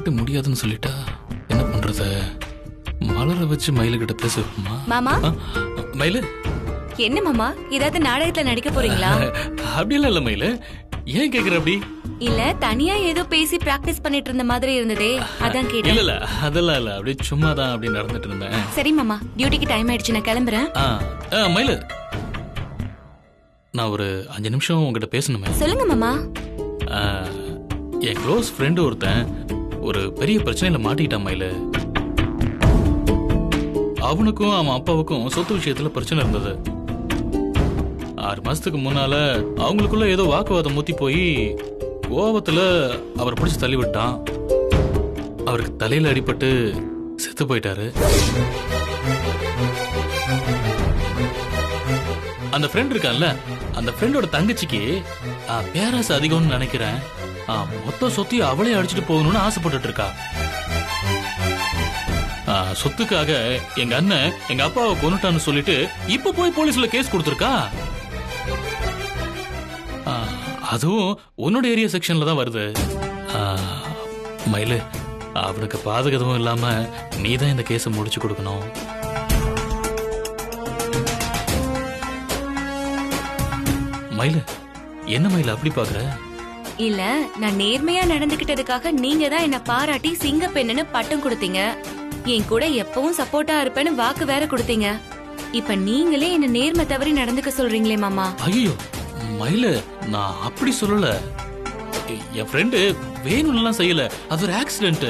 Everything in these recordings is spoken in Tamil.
என்கிட்ட முடியாதுன்னு சொல்லிட்டா என்ன பண்றது? மலரை வச்சு மயிலு கிட்ட பேசுமா? மாமா மயிலு என்ன மாமா, ஏதாவது நாடகத்துல நடிக்க போறீங்களா? அப்படியெல்லாம் இல்ல மயிலு, ஏன் கேக்குற அப்படி? இல்ல தனியா ஏதோ பேசி பிராக்டிஸ் பண்ணிட்டு இருந்த மாதிரி இருந்ததே, அதான் கேட்டேன். இல்ல அதெல்லாம் இல்ல, அப்படியே சும்மா தான் அப்படி நடந்துட்டு இருந்தேன். சரி மாமா, டியூட்டிக்கு டைம் ஆயிடுச்சு, நான் கிளம்புறேன். மயிலு, நான் ஒரு 5 நிமிஷம் உங்ககிட்ட பேசணுமே. சொல்லுங்க மாமா. என் க்ளோஸ் ஃப்ரெண்டு ஒருத்தன் ஒரு பெரிய பிரச்சனையில மாட்டிக்கிட்டான் மயிலு. அவனுக்கும் அவன் அப்பாவுக்கும் சொத்து விஷயத்துல பிரச்சனை இருந்தது. 6 மாசத்துக்கு முன்னால அவங்களுக்குள்ள ஏதோ வாக்குவாதம் மூத்தி போய் கோபத்துல அவர் பிடிச்சு தள்ளி விட்டான். அவருக்கு தலையில அடிபட்டு செத்து போயிட்டாரு. அந்த ஃப்ரெண்ட் இருக்கான்ல, அந்த ஃப்ரெண்டோட தங்கச்சிக்கு பேராசை அதிகம்னு நினைக்கிறேன். மொத்த சொத்தையும் அவளே அடிச்சுட்டு போகணும்னு ஆசைப்பட்டு இருக்கா. சொத்துக்காக எங்க அண்ணன் எங்க அப்பாவை கொன்னுட்டான்னு சொல்லிட்டு இப்ப போய் போலீஸ்ல கேஸ் கொடுத்திருக்கா. அதுவும் உன்னோட ஏரியா செக்ஷன்ல தான் வருது. மயிலு, அவனுக்கு பாதகமும் இல்லாம நீ தான் இந்த கேஸை முடிச்சு கொடுக்கணும். மயிலு, என்ன மயிலு அப்படி பாக்குற? இல்ல, நான் நேர்மையா நடந்துகிட்டதுக்காக நீங்க தான் என்ன பாராட்டி சிங்க பெண்ணுன்னு பட்டம் கொடுத்தீங்க. என் கூட எப்பவும் சப்போர்ட்டா இருப்பேன்னு வாக்கு வேற கொடுத்தீங்க. இப்ப நீங்களே என்ன நேர்மை தவறி நடந்துக்க சொல்றீங்களே மாமா. ஐயோ மயிலு, நான் அப்படி சொல்லல. என் ஃப்ரெண்டு வேணும்லாம் செய்யல, அது ஒரு ஆக்சிடென்ட்.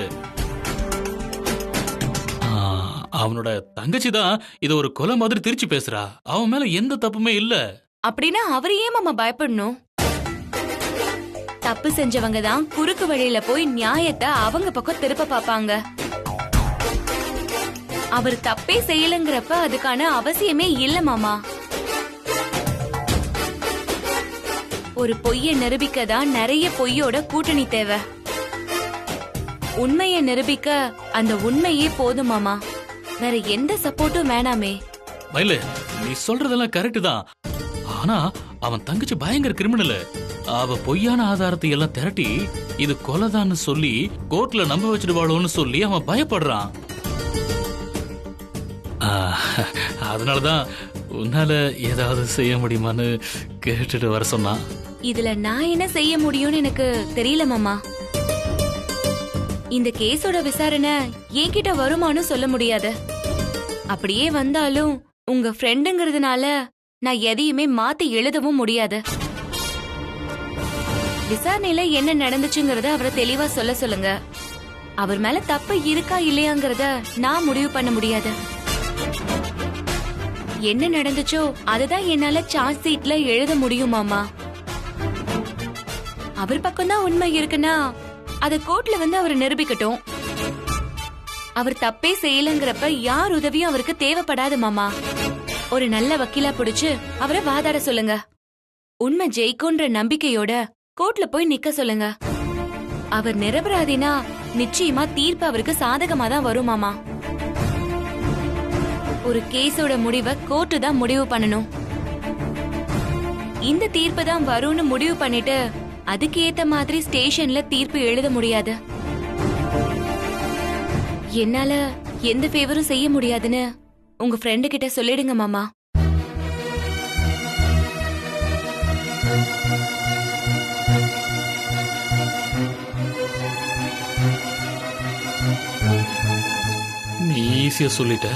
அவனோட தங்கச்சி தான் இத ஒரு கொலை மாதிரி திருச்சி பேசுறா. அவன் மேல எந்த தப்புமே இல்ல. அப்படின்னா அவரு ஏன் மாமா பயப்படணும்? தப்பு செஞ்சவங்க தான் குறுக்கு வழியில போய் நியாயத்தை அவங்க பக்கம் திருப்ப பாப்பாங்க. அவர் தப்பே செய்யலங்கிறப்ப அதுக்கான அவசியமே இல்ல மாமா. ஒரு பொய்ய நிரூபிக்க தான் நிறைய பொய்யோட கூட்டணி தேவை. உண்மையை நிரூபிக்க அந்த உண்மையே போதும் மாமா, வேற எந்த சப்போர்ட்டும் வேணாமே. மயிலு, நீ சொல்றதெல்லாம் கரெக்ட் தான். ஆனா அவன் தங்கச்சி பயங்கர கிரிமினல். அவ பொய்யான ஆதாரத்தை எல்லாம் திரட்டி இது கொலைதான்னு சொல்லி கோர்ட்ல நம்ப வச்சிடுவாளோன்னு சொல்லி அவன் பயப்படுறான். அதனாலதான் உன்னால ஏதாவது செய்ய முடியுமான்னு கேட்டுட்டு வர சொன்னான். இதுல நான் என்ன செய்ய முடியும்னு எனக்கு தெரியல மாமா. இந்த கேஸோட விசாரணை என்கிட்ட வருமானு சொல்ல முடியாது. அப்படியே வந்தாலும் உங்க ஃப்ரெண்டுங்கிறதுனால நான் எதையுமே மாத்தி எழுதவும் முடியாது. விசாரணையில என்ன நடந்துச்சுங்கறத அவரை தெளிவா சொல்ல சொல்லுங்க. அவர் மேல தப்பு இருக்கா இல்லையாங்கிறத நான் முடிவு பண்ண முடியாது. என்ன நடந்துச்சோ அதுதான் என்னால சார்ஜ் ஷீட்ல எழுத முடியும் மாமா. அவர் பக்கம் தான் உண்மை இருக்குன்னா அத கோர்ட்ல வந்து அவர் நிரூபிக்கட்டும். அவர் தப்பே செய்யலங்கிறப்ப யார் உதவியும் அவருக்கு தேவைப்படாது மாமா. ஒரு நல்ல வக்கீலா பிடிச்சு அவரை வாதாட சொல்லுங்க. உண்மை ஜெயிக்கும்ன்ற நம்பிக்கையோட கோர்ட்ல போய் நிக்க சொல்லுங்க. அவர் நிரபராதினா நிச்சயமா தீர்ப்பு அவருக்கு சாதகமா தான் வரும் மாமா. ஒரு கேஸோட முடிவை கோர்ட்டு தான் முடிவு பண்ணணும். இந்த தீர்ப்பு தான் வரும்னு முடிவு பண்ணிட்டு அதுக்கு ஏத்த மாதிரி ஸ்டேஷன்ல தீர்ப்பு எழுத முடியாது. என்னால எந்த ஃபேவரும் செய்ய முடியாதுன்னு உங்க ஃப்ரெண்டு கிட்ட சொல்லிடுங்க மாமா. நீ ஈஸியா சொல்லிட்ட.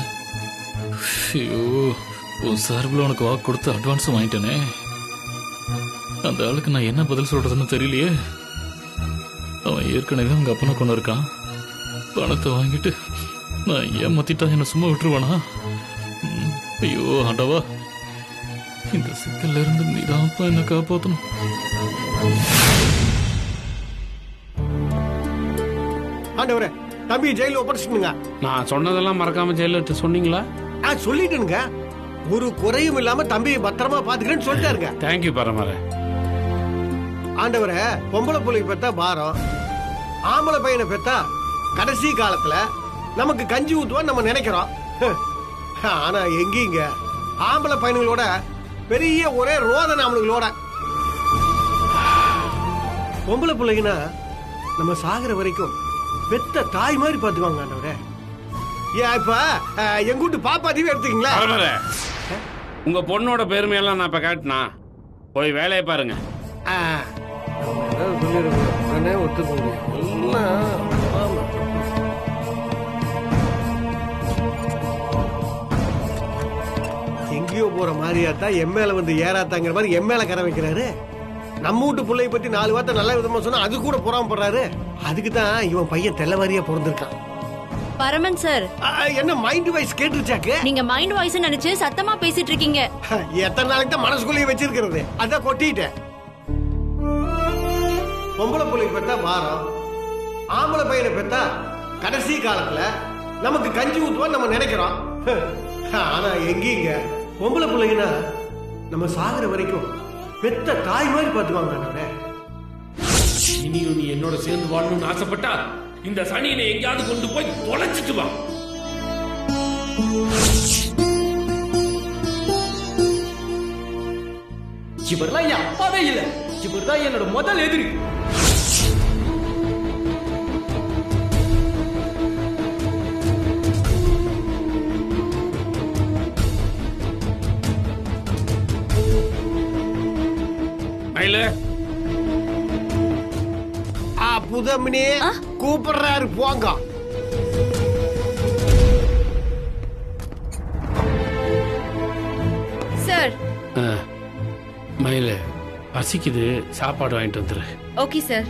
உன் சார்பில் உனக்கு வாக்கு கொடுத்து அட்வான்ஸும் வாங்கிட்டேனே. அந்த ஆளுக்கு நான் என்ன பதில் சொல்றதுன்னு தெரியலையே. அவன் ஏற்கனவே அவங்க அப்பனை கொண்டு இருக்கான். பணத்தை வாங்கிட்டு நான் ஏமாத்திட்டா என்ன சும்மா விட்டுருவானா? ஐயோ ஆண்டவா, இந்த சிக்கல்ல இருந்து நீதான்ப்பா என்ன காப்பாத்தணும். ஆண்டவரே, தம்பி ஜெயில ஒப்படைச்சுங்க. நான் சொன்னதெல்லாம் மறக்காம ஜெயில வச்சு சொன்னீங்களா? சொல்லிட்டுங்க. ஒரு குறையும் இல்லாம தம்பியை பத்திரமா பாத்துக்கிறேன்னு சொல்லிட்டாருங்க. தேங்க்யூ பரமர. ஆண்டவரே, பொம்பளை புள்ளைக்கு பெத்தா பாரம், ஆம்பளை பையனை பெத்தா கடைசி காலத்துல நமக்கு கஞ்சி ஊத்துவான்னு நம்ம நினைக்கிறோம். ஆனா எங்கீங்க, ஆம்பளை பையனுங்களோட பெரிய ஒரே ரோதனை அவனுங்களோட. பொம்பளை பிள்ளைங்கன்னா நம்ம சாகிற வரைக்கும் பெத்த தாய் மாதிரி பாத்துக்குவாங்க ஆண்டவரே. ஏன் இப்ப எங்க வீட்டு பாப்பாத்தையும் எடுத்துக்கீங்களா? பரமர உங்க பொண்ணோட பெருமையெல்லாம் நான் இப்ப காட்டினா போய் வேலையை பாருங்க. எங்கேயோ போற மாதிரியாத்தான் என் மேல வந்து ஏறாத்தாங்கிற மாதிரி என் மேல கரை வைக்கிறாரு. நம்ம வீட்டு பிள்ளைய பத்தி 4 வார்த்தை நல்ல விதமா சொன்னா அது கூட பொறாமப்படுறாரு. அதுக்கு தான் இவன் பையன் தெல்லவாரியா பிறந்திருக்கான். பரமன் சார், என்ன மைண்ட் வாய்ஸ் கேட்டுருச்சாக்கு? நீங்க மைண்ட் வாய்ஸ் நினைச்சு சத்தமா பேசிட்டு இருக்கீங்க. எத்தனை நாளைக்கு தான் மனசுக்குள்ளேயே வச்சிருக்கிறது? அதான் கொட்டிட்டேன். பொம்பளை பிள்ளை பெத்தா பாரம், ஆம்பளை பையனை பெத்தா கடைசி காலத்துல நமக்கு கஞ்சி ஊத்துவான்னு நம்ம நினைக்கிறோம். ஆனா எங்கீங்க பொம்பளை பிள்ளைங்கன்னா நம்ம சாகுற வரைக்கும் பெத்த தாய் மாதிரி பாத்துவாங்க. இனியும் நீ என்னோட சேர்ந்து வாழணும்னு ஆசைப்பட்டா இந்த சனியனை எங்கேயாவது கொண்டு போய் தொலைச்சிட்டு வா. இவர்லாம் என் அப்பாவே இல்ல, இவர் தான் என்னோட முதல் எதிரி. மயிலு புதமினி கூப்பிடுறாரு, போங்க. சார். மயிலு பசிக்குது, சாப்பாடு வாங்கிட்டு வந்துரு. Okay sir.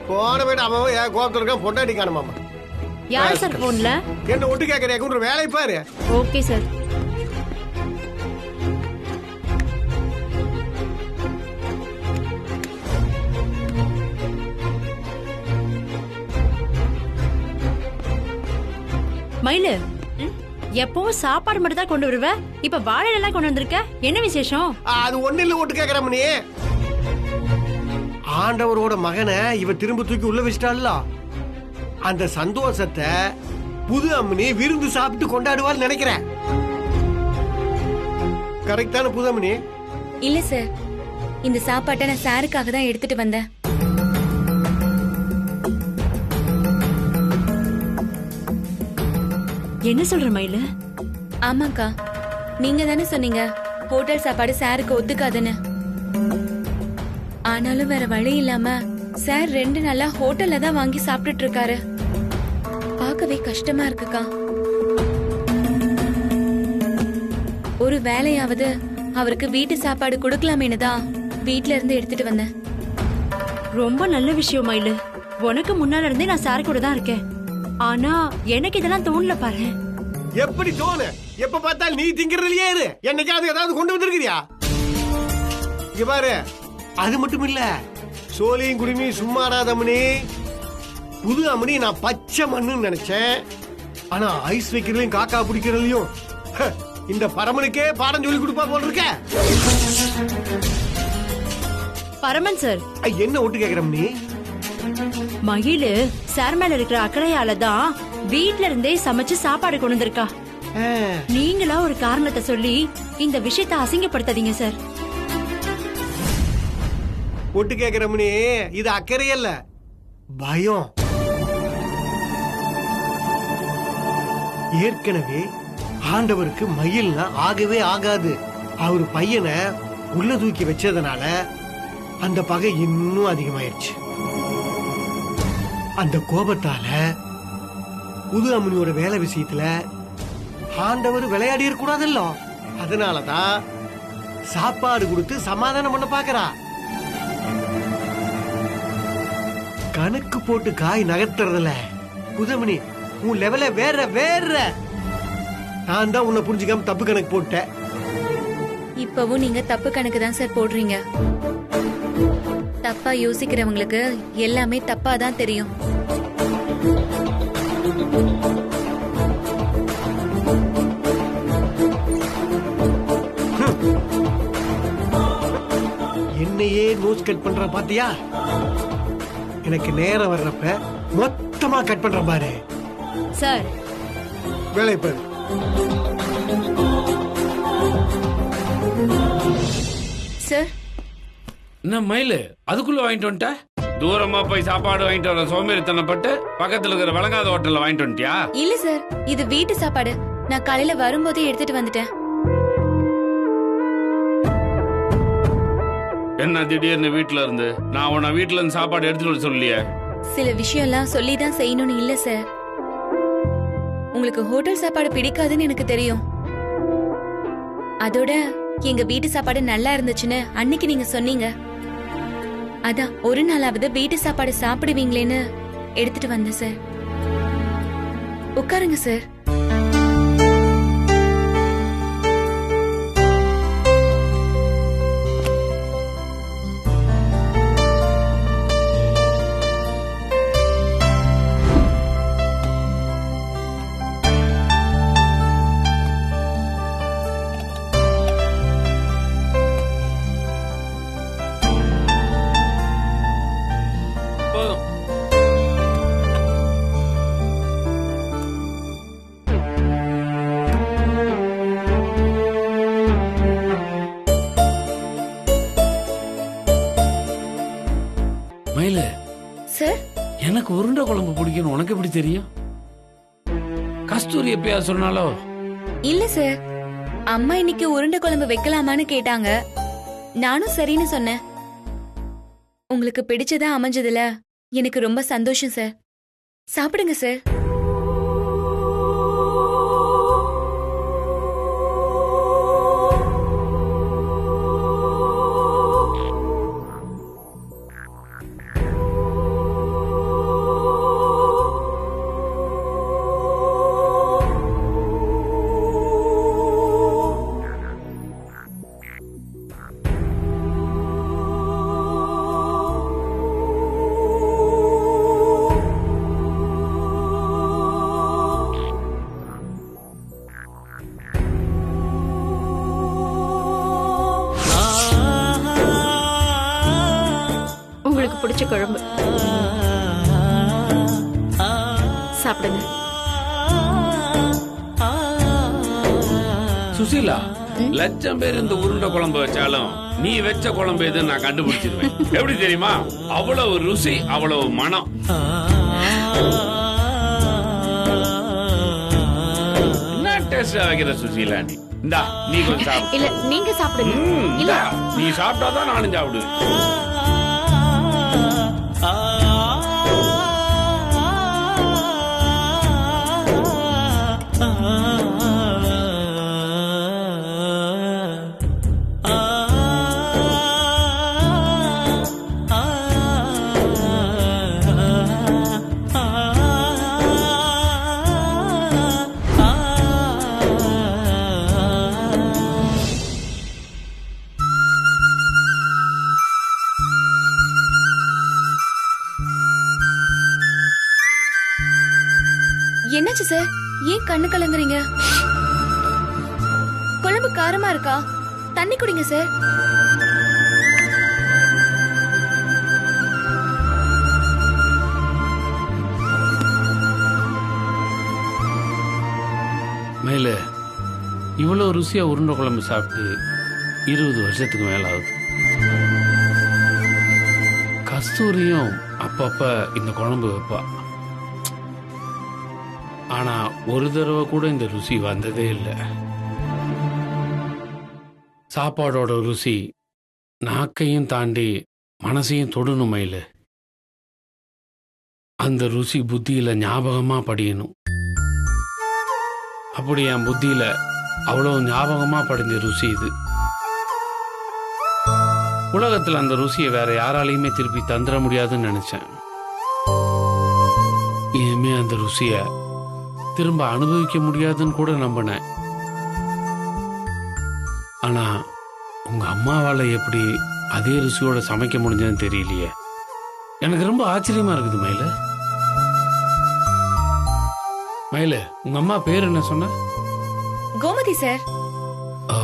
போன போயிட்டு அவன் ஏன் கோபத்தில் இருக்கான்? பொண்டாடி காணுமாமா. யார் சார் போன்ல? என்ன ஒட்டு கேட்கறியா? வேலை பாரு. Okay sir. மயிலு, எப்பவும் சாப்பாடு மட்டும் தான் கொண்டு வருவ, இப்ப வாழை எல்லாம் கொண்டு வந்திருக்க, என்ன விசேஷம்? அது ஒண்ணு இல்ல, ஒட்டு கேக்குற மணி. ஆண்டவரோட மகனை இவ திரும்ப தூக்கி உள்ள வச்சிட்டாள்ல, அந்த சந்தோஷத்தை புது அம்மனி விருந்து சாப்பிட்டு கொண்டாடுவாள் நினைக்கிறேன். கரெக்டான புது அம்மனி? இல்ல சார், இந்த சாப்பாட்டை நான் சாருக்காக தான் எடுத்துட்டு வந்தேன். என்ன சொல்ற மயிலு? ஆமாக்கா, நீங்க தானே சொன்னீங்க ஹோட்டல் சாப்பாடு சாருக்கு ஒத்துக்காதுன்னு. ஆனாலும் வேற வழி இல்லாம சார் 2 நாளா ஹோட்டல்ல தான் வாங்கி சாப்பிட்டுட்டு இருக்காரு. பார்க்கவே கஷ்டமா இருக்குக்கா. ஒரு வேலையாவது அவருக்கு வீட்டு சாப்பாடு கொடுக்கலாமேனு தான் வீட்ல இருந்து எடுத்துட்டு வந்தேன். ரொம்ப நல்ல விஷயம் மயிலு. உனக்கு முன்னால இருந்தே நான் சார் கூட தான் இருக்கேன். ஆனா எனக்கு இதெல்லாம் தோணல பாரு. எப்படி தோணு? எப்ப பார்த்தாலும் நீ திங்கிறதுலயே இரு. என்னைக்காவது ஏதாவது கொண்டு வந்திருக்கிறியா? இங்க பாரு, அது மட்டும் இல்ல, சோழியும் குடுமி சும்மாடாதம்மனி. புது அம்மனி நான் பச்சை மண்ணுன்னு நினைச்சேன். ஆனா ஐஸ் வைக்கிறதுலயும் காக்கா பிடிக்கிறதுலயும் இந்த பரமனுக்கே பாடம் சொல்லி கொடுப்பா போல இருக்க. பரமன் சார், என்ன ஒட்டு கேக்குறம் நீ? மகிழு சார் மேல இருக்கிற அக்கறையால தான் வீட்ல இருந்தே சமைச்சு சாப்பாடு கொண்டு வந்திருக்கா. நீங்களா ஒரு காரணத்தை சொல்லி இந்த விஷயத்தை அசிங்கப்படுத்தாதீங்க சார். ஒட்டு கேக்குறமணி, இது அக்கறையல்ல, பயம். ஏற்கனவே ஆண்டவருக்கு மயில்னா ஆகவே ஆகாது. அவர் பையனை உள்ள தூக்கி வச்சதுனால அந்த பகை இன்னும் அதிகமாயிருச்சு. அந்த கோபத்தால புது அம்மனியோட வேலை விஷயத்துல ஆண்டவர் விளையாடி இருக்கக்கூடாதுல்ல. அதனாலதான் சாப்பாடு கொடுத்து சமாதானம் பண்ண பாக்குறா. கணக்கு போட்டு காய் நகர்த்துறதுல புதுமணி உன் லெவல வேற வேற. நான் தான் உன்னை புரிஞ்சுக்காம தப்பு கணக்கு போட்டேன். இப்பவும் நீங்க தப்பு கணக்கு தான் சார் போடுறீங்க. தப்பா யோசிக்கிறவங்களுக்கு எல்லாமே தப்பா தான் தெரியும். என்னையே நோஸ் கட் பண்ற பாத்தியா? எனக்கு நேரம் வர்றப்ப மொத்தமா கட் பண்ற பாரு. சார், வேலை பாரு. சார், என்ன மயிலு அதுக்குள்ள வாங்கிட்டு வந்துட்ட? தூரமா போய் சாப்பாடு வாங்கிட்டு வர சோம்பேறித்தனப்பட்டு பக்கத்துல இருக்கிற விளங்காத ஹோட்டல்ல வாங்கிட்டு வந்துட்டியா? இல்ல சார், இது வீட்டு சாப்பாடு. நான் காலையில வரும்போதே எடுத்துட்டு வந்துட்டேன். என்ன திடீர்னு வீட்டுல இருந்து? நான் உன்னை வீட்டுல இருந்து சாப்பாடு எடுத்துட்டு வர சொல்லியே. சில விஷயம் எல்லாம் சொல்லிதான் செய்யணும்னு இல்ல சார். உங்களுக்கு ஹோட்டல் சாப்பாடு பிடிக்காதுன்னு எனக்கு தெரியும். அதோட எங்க வீட்டு சாப்பாடு நல்லா இருந்துச்சுன்னு அன்னைக்கு நீங்க சொன்னீங்க. அதான் ஒரு நாளாவது வீட்டு சாப்பாடு சாப்பிடுவீங்களேன்னு எடுத்துட்டு வந்தேன் சார். உட்காருங்க சார். போதும். மயிலு, சார், எனக்கு உருண்டை குழம்பு பிடிக்கும். உனக்கு எப்படி தெரியும்? கஸ்தூரி எப்பயா சொன்னாலோ? இல்ல சார், அம்மா இன்னைக்கு உருண்டை குழம்பு வைக்கலாமான்னு கேட்டாங்க. நானும் சரின்னு சொன்னேன். உங்களுக்கு பிடிச்சதா அமைஞ்சதுல எனக்கு ரொம்ப சந்தோஷம் சார். சாப்பிடுங்க சார். உங்களுக்கு பிடிச்ச குழம்பு சாப்பிடுங்க. சுசீலா, லட்சம் பேர் இந்த உருண்டை குழம்பு வச்சாலும் நீ வச்ச குழம்பு எதுன்னு நான் கண்டுபிடிச்சிருவேன். எப்படி தெரியுமா? அவ்வளவு ருசி, அவ்வளவு மனம். என்ன டேஸ்டா வைக்கிற சுசீலா நீ? இந்தா நீ கொஞ்சம் சாப்பிடு. இல்ல நீங்க சாப்பிடுங்க. இல்ல இந்தா, நீ சாப்பிட்டாதான் நானும் சாப்பிடுவேன். என்னாச்சு சார்? ஏன் கண்ணு கலங்குறீங்க? குழம்பு காரமா இருக்கா? தண்ணி குடிங்க சார். மேல இவ்வளவு ருசியா உருண்டை குழம்பு சாப்பிட்டு 20 வருஷத்துக்கு மேல ஆகுது. கஸ்தூரியும் அப்பப்ப இந்த குழம்பு வைப்பா. ஆனா ஒரு தடவை கூட இந்த ருசி வந்ததே இல்லை. சாப்பாடோட ருசி நாக்கையும் தாண்டி மனசையும் தொடணும் மயிலு. அந்த ருசி புத்தியில ஞாபகமா படியணும். அப்படி என் புத்தியில அவ்வளவு ஞாபகமா படிந்த ருசி இது. உலகத்துல அந்த ருசியை வேற யாராலையுமே திருப்பி தந்துட முடியாதுன்னு நினைச்சேன். இனிமே அந்த ருசிய திரும்ப அனுபவிக்க முடியாதுன்னு கூட நம்பினேன். ஆனா உங்க அம்மாவால எப்படி அதே ருசியோட சமைக்க முடிஞ்சதுன்னு தெரியலையே. எனக்கு ரொம்ப ஆச்சரியமா இருக்குது மயில. மயில, உங்க அம்மா பேர் என்ன சொன்ன? கோமதி சார். ஓ,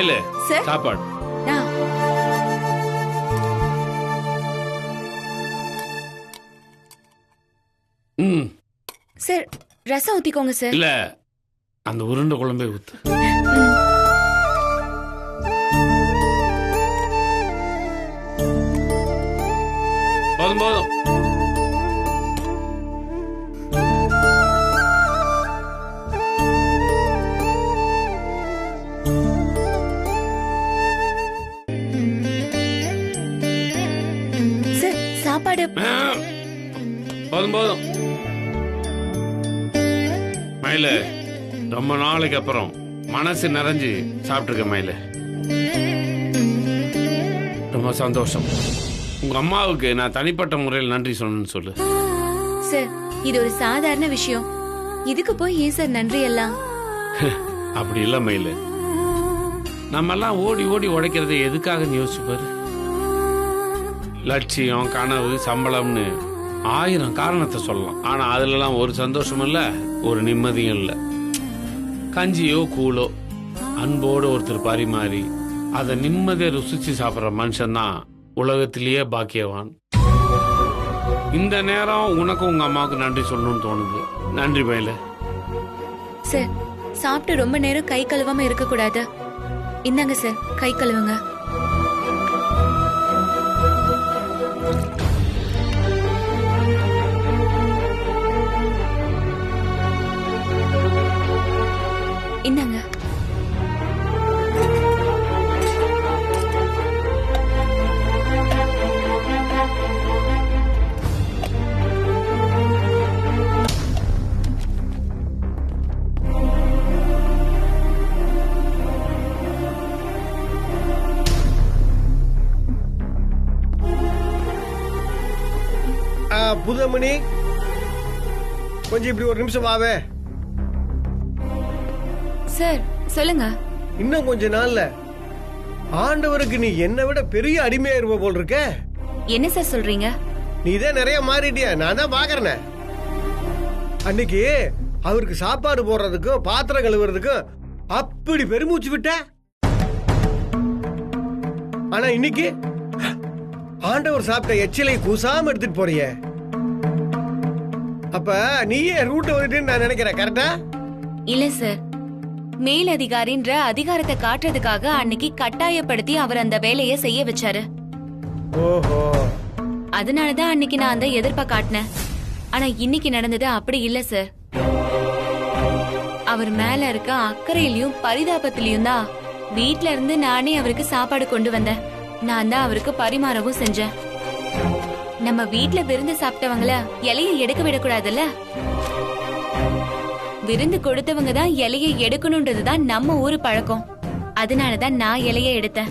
மயிலு சார். சாப்பாடு. ஆ. ம் சார் ரசம் ஊத்திக்கோங்க சார். இல்ல அந்த உருண்டை குழம்பே ஊத்து. போதும் போதும். சார் சாப்பாடு. போதும் போதும். மயில ரொம்ப நாளைக்கு அப்புறம் மனசு நிறைஞ்சு சாப்பிட்டுருக்க மயில. ரொம்ப சந்தோஷம். உங்க அம்மாவுக்கு நான் தனிப்பட்ட முறையில் நன்றி சொல்லணும்னு சொல்லு. சார் இது ஒரு சாதாரண விஷயம், இதுக்கு போய் ஏன் சார் நன்றி எல்லாம்? அப்படி இல்ல மயில, நம்ம எல்லாம் ஓடி ஓடி உடைக்கிறது எதுக்காக யோசிச்சு பாரு. லட்சியம், கனவு, சம்பளம்னு 1000 காரணத்தை சொல்லலாம். ஆனா அதுலலாம் ஒரு சந்தோஷமும் இல்ல, ஒரு நிம்மதியும் இல்ல. கஞ்சியோ கூழோ அன்போடு ஒருத்தர் பரிமாறி அதை நிம்மதியை ருசிச்சு சாப்பிட்ற மனுஷன் தான் உலகத்திலேயே பாக்கியவான். இந்த நேரம் உனக்கும் உங்க அம்மாவுக்கு நன்றி சொல்லணும்னு தோணுது. நன்றி மயில. சார் சாப்பிட்டு ரொம்ப நேரம் கை கழுவாம இருக்க கூடாது. இந்தாங்க சார் கை கழுவுங்க. இந்தாங்க. புதுமணி, கொஞ்சம் இப்படி ஒரு நிமிஷம் வாவே. சார் சொல்லுங்க. இன்னும் கொஞ்ச நாள்ல ஆண்டவருக்கு நீ என்னை விட பெரிய அடிமையா இருப்ப போல் இருக்க. என்ன சார் சொல்றீங்க? நீ தான் நிறைய மாறிட்டிய, நான் தான் பாக்குறேன். அன்னைக்கு அவருக்கு சாப்பாடு போடுறதுக்கும் பாத்திரம் கழுவுறதுக்கும் அப்படி பெருமூச்சு விட்ட. ஆனா இன்னைக்கு ஆண்டவர் சாப்பிட்ட எச்சிலை கூசாம எடுத்துட்டு போறிய. அப்ப நீயே ரூட் வந்துட்டு நான் நினைக்கிறேன். கரெக்டா? இல்ல சார், மேலதிகாரின்ற அதிகாரத்தை காட்டுறதுக்காக அன்னைக்கு கட்டாயப்படுத்தி அவர் அந்த வேலையை செய்ய வச்சாரு. ஓஹோ, அதனாலதான் அன்னைக்கு நான் அந்த எதிர்ப்பை காட்டினேன். ஆனா இன்னைக்கு நடந்தது அப்படி இல்ல சார். அவர் மேல இருக்க அக்கறையிலயும் பரிதாபத்திலயும் தான் வீட்ல இருந்து நானே அவருக்கு சாப்பாடு கொண்டு வந்தேன். நான் தான் அவருக்கு பரிமாறவும் செஞ்சேன். நம்ம வீட்ல விருந்து சாப்பிட்டவங்கள இலையை எடுக்க விடக்கூடாதுல்ல. விருந்து கொடுத்தவங்க தான் இலையை எடுக்கணும்ன்றதுதான் நம்ம ஊரு பழக்கம். அதனாலதான் நான் இலையை எடுத்தேன்.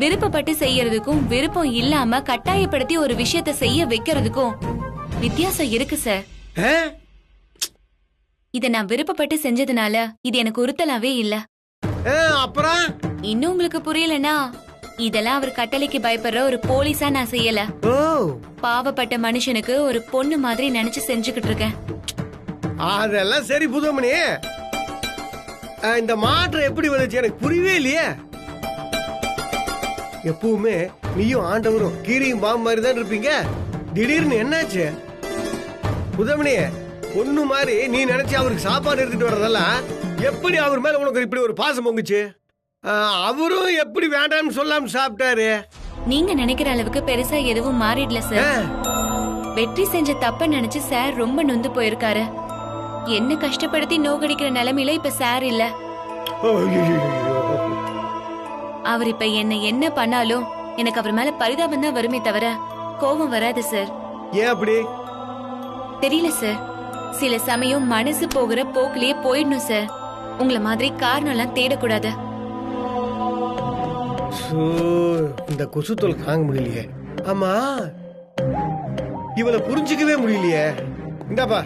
விருப்பப்பட்டு செய்யறதுக்கும் விருப்பம் இல்லாம கட்டாயப்படுத்தி ஒரு விஷயத்த செய்ய வைக்கிறதுக்கும் வித்தியாசம் இருக்கு சார். இத நான் விருப்பப்பட்டு செஞ்சதுனால இது எனக்கு உறுத்தலாவே இல்ல. அப்புறம் இன்னும் உங்களுக்கு புரியலனா, இதெல்லாம் அவர் கட்டளைக்கு பயப்படுற ஒரு போலீஸா நான் செய்யல. பாவப்பட்ட மனுஷனுக்கு ஒரு பொண்ணு மாதிரி நினைச்சு செஞ்சுக்கிட்டு இருக்கேன். அதெல்லாம் சரி புதுமணி, இந்த மாற்றம் எப்படி வந்துச்சு எனக்கு புரியவே இல்லையே. எப்பவுமே நீயும் ஆண்டவரும் கீரியும் பாம்பு மாதிரி தான் இருப்பீங்க. திடீர்னு என்னாச்சு புதுமணி? பொண்ணு மாதிரி நீ நினைச்சு அவருக்கு சாப்பாடு எடுத்துட்டு வர்றதெல்லாம் எப்படி அவர் மேல உனக்கு இப்படி ஒரு பாசம் பொங்குச்சு? அவரும் எப்படி வேண்டாம்னு சொல்லாம சாப்பிட்டாரு. நீங்க நினைக்கிற அளவுக்கு பெருசா எதுவும் மாறிடல சார். வெற்றி செஞ்ச தப்ப நினைச்சு சார் ரொம்ப நொந்து போயிருக்காரு. என்ன கஷ்டப்படுத்தி நோக்கடிக்கிற நிலைமையில இப்ப சார் இல்ல. அவர் இப்ப என்ன பண்ணாலும் எனக்கு அவர் மேல பரிதாபம் தான் வருமே தவிர கோபம் வராது சார். ஏன் அப்படி தெரியல சார். சில சமயம் மனசு போகிற போக்கிலேயே போயிடணும் சார். உங்களை மாதிரி காரணம் எல்லாம் தேடக்கூடாது. இந்த கொசுத்தோல் தாங்க முடியலையே. ஆமா, இவளை புரிஞ்சுக்கவே முடியலையே. இந்தாப்பா.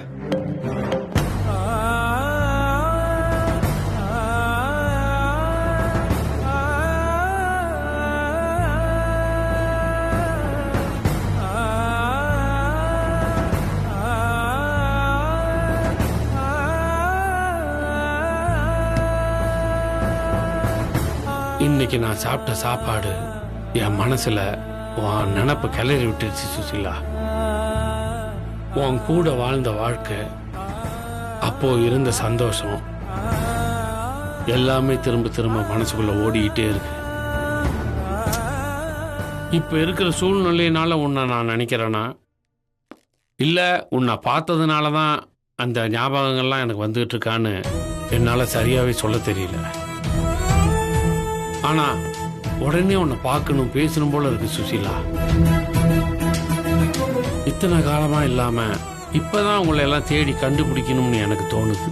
இன்னைக்கு நான் சாப்பிட்ட சாப்பாடு என் மனசுல உன் நினப்பு கிளறி விட்டுருச்சு சுசிலா. உன் கூட வாழ்ந்த வாழ்க்கை, அப்போ இருந்த சந்தோஷம் எல்லாமே திரும்ப திரும்ப மனசுக்குள்ள ஓடிக்கிட்டே இருக்கு. இப்ப இருக்கிற சூழ்நிலையினால உன்னை நான் நினைக்கிறேன்னா, இல்ல உன்னை பார்த்ததுனாலதான் அந்த ஞாபகங்கள்லாம் எனக்கு வந்துகிட்டு இருக்கான்னு என்னால சரியாவே சொல்ல தெரியல. ஆனா உடனே உன்னை பார்க்கணும், பேசணும் போல இருக்கு சுசீலா. இத்தனை காலமா இல்லாம இப்பதான் உங்களை எல்லாம் தேடி கண்டுபிடிக்கணும்னு எனக்கு தோணுது.